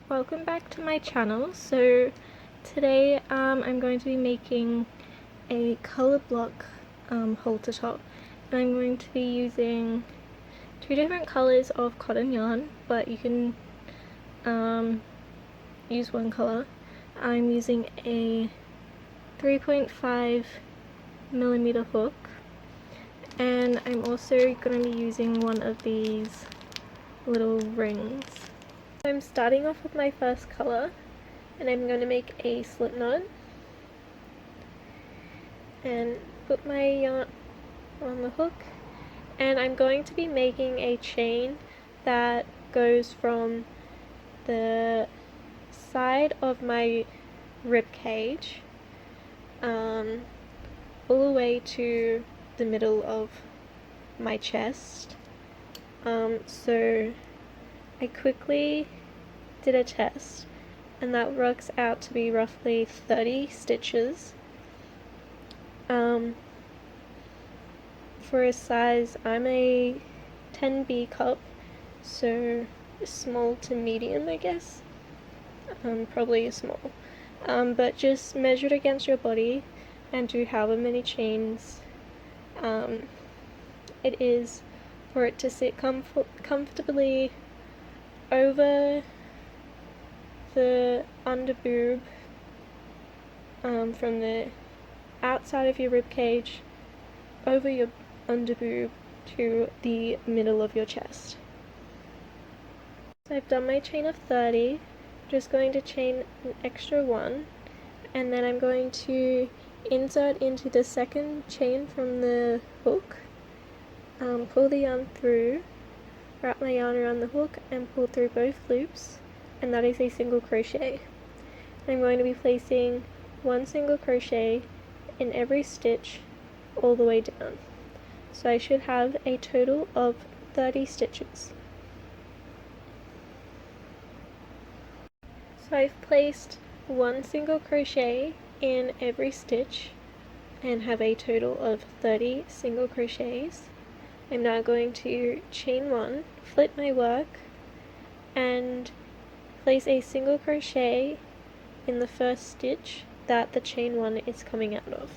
Welcome back to my channel. So today I'm going to be making a color block halter top, and I'm going to be using two different colors of cotton yarn, but you can use one color. I'm using a 3.5mm hook, and I'm also going to be using one of these little rings. I'm starting off with my first color, and I'm going to make a slip knot and put my yarn on the hook, and I'm going to be making a chain that goes from the side of my rib cage all the way to the middle of my chest. So I quickly did a test, and that works out to be roughly 30 stitches. For a size, I'm a 10B cup, so small to medium, I guess. Probably a small. But just measure it against your body and do however many chains it is for it to sit comfortably over the under boob, from the outside of your rib cage over your under boob to the middle of your chest. So I've done my chain of 30. I'm just going to chain an extra one, and then I'm going to insert into the second chain from the hook, pull the yarn through, wrap my yarn around the hook and pull through both loops, and that is a single crochet. I'm going to be placing one single crochet in every stitch all the way down. So I should have a total of 30 stitches. So I've placed one single crochet in every stitch and have a total of 30 single crochets. I'm now going to chain one, flip my work, and place a single crochet in the first stitch that the chain one is coming out of.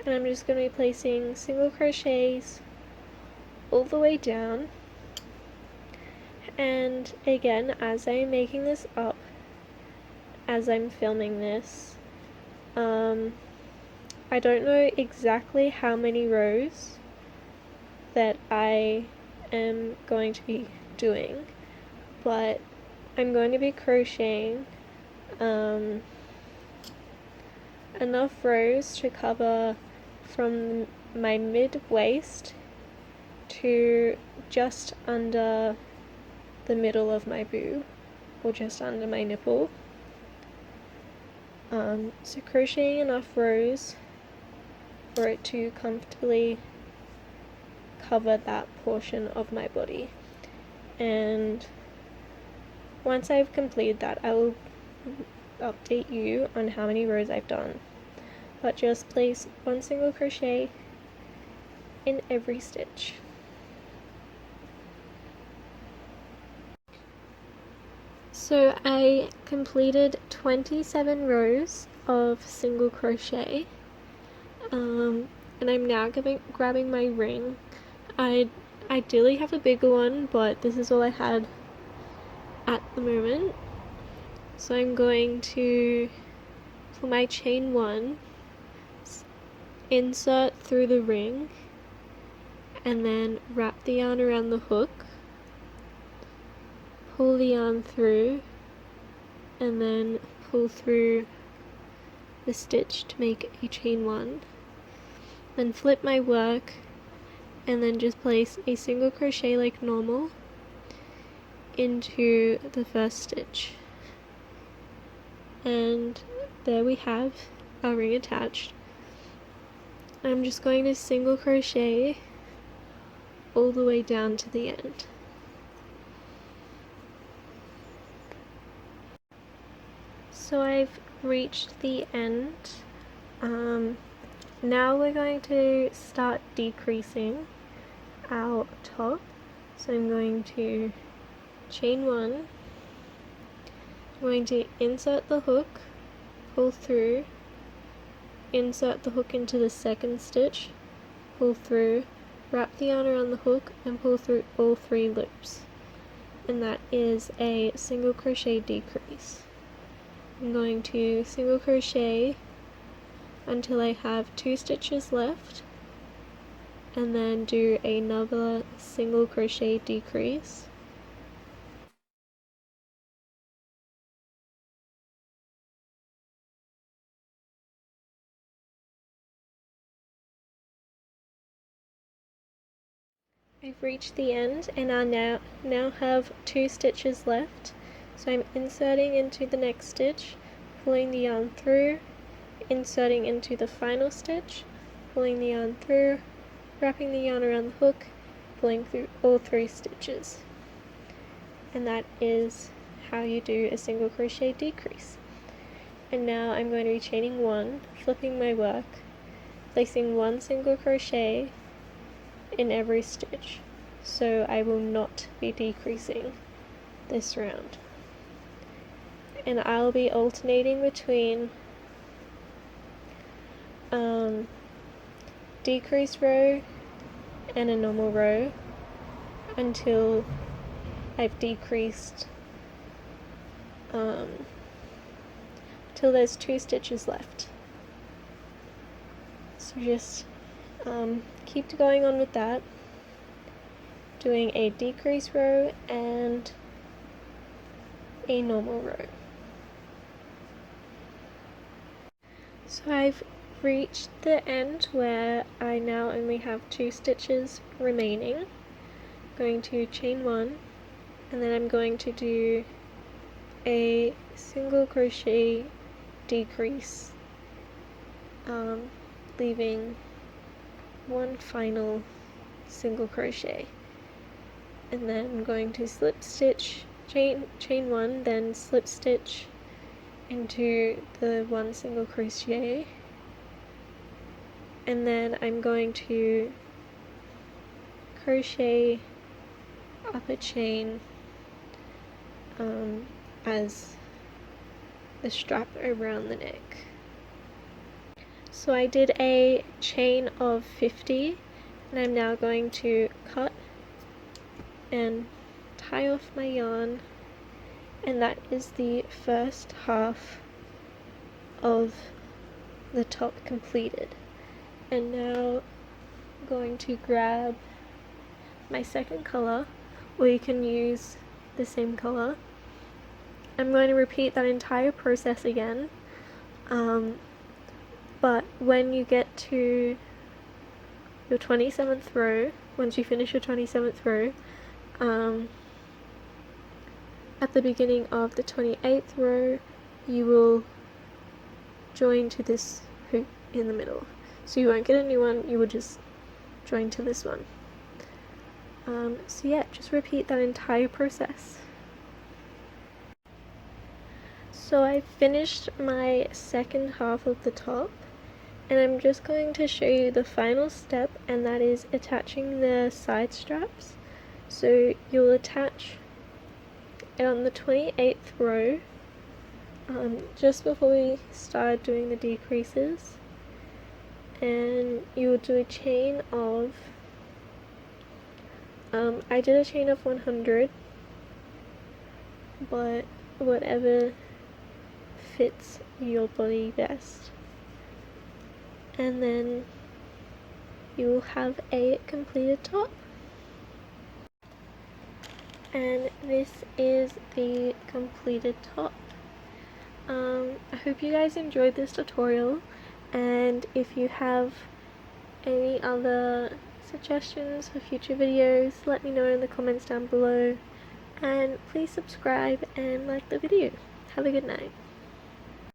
And I'm just going to be placing single crochets all the way down. And again, as I'm making this up, as I'm filming this, I don't know exactly how many rows that I am going to be doing, but I'm going to be crocheting enough rows to cover from my mid-waist to just under the middle of my boob, or just under my nipple. So crocheting enough rows for it to comfortably cover that portion of my body. And once I've completed that, I will update you on how many rows I've done. But just place one single crochet in every stitch. So I completed 27 rows of single crochet, and I'm now grabbing my ring. I ideally have a bigger one, but this is all I had at the moment. So I'm going to, for my chain one, insert through the ring and then wrap the yarn around the hook, pull the yarn through, and then pull through the stitch to make a chain one. Then flip my work and then just place a single crochet like normal into the first stitch. And there we have our ring attached. I'm just going to single crochet all the way down to the end. So I've reached the end. Now we're going to start decreasing our top. So I'm going to chain 1, I'm going to insert the hook, pull through, insert the hook into the second stitch, pull through, wrap the yarn around the hook and pull through all 3 loops, and that is a single crochet decrease. I'm going to single crochet until I have 2 stitches left, and then do another single crochet decrease. I've reached the end and I now have 2 stitches left, so I'm inserting into the next stitch, pulling the yarn through, inserting into the final stitch, pulling the yarn through, wrapping the yarn around the hook, pulling through all 3 stitches. And that is how you do a single crochet decrease. And now I'm going to be chaining 1, flipping my work, placing 1 single crochet in every stitch, so I will not be decreasing this round. And I'll be alternating between decrease row and a normal row until I've decreased till there's 2 stitches left. So just keep going on with that, doing a decrease row and a normal row. So I've reached the end where I now only have 2 stitches remaining. I'm going to chain 1 and then I'm going to do a single crochet decrease, leaving 1 final single crochet, and then I'm going to slip stitch, chain 1, then slip stitch into the 1 single crochet, and then I'm going to crochet up a chain as the strap around the neck. So I did a chain of 50 and I'm now going to cut and tie off my yarn, and that is the first half of the top completed. And now I'm going to grab my second color, or you can use the same color. I'm going to repeat that entire process again, but when you get to your 27th row, once you finish your 27th row, at the beginning of the 28th row, you will join to this hoop in the middle. So you won't get a new one, you will just join to this one. So yeah, just repeat that entire process. So I finished my second half of the top, and I'm just going to show you the final step, and that is attaching the side straps. So you'll attach on the 28th row, just before we start doing the decreases, and you'll do a chain of, I did a chain of 100, but whatever fits your body best. And then you will have a completed top. And this is the completed top. I hope you guys enjoyed this tutorial, and if you have any other suggestions for future videos, let me know in the comments down below, and please subscribe and like the video. Have a good night.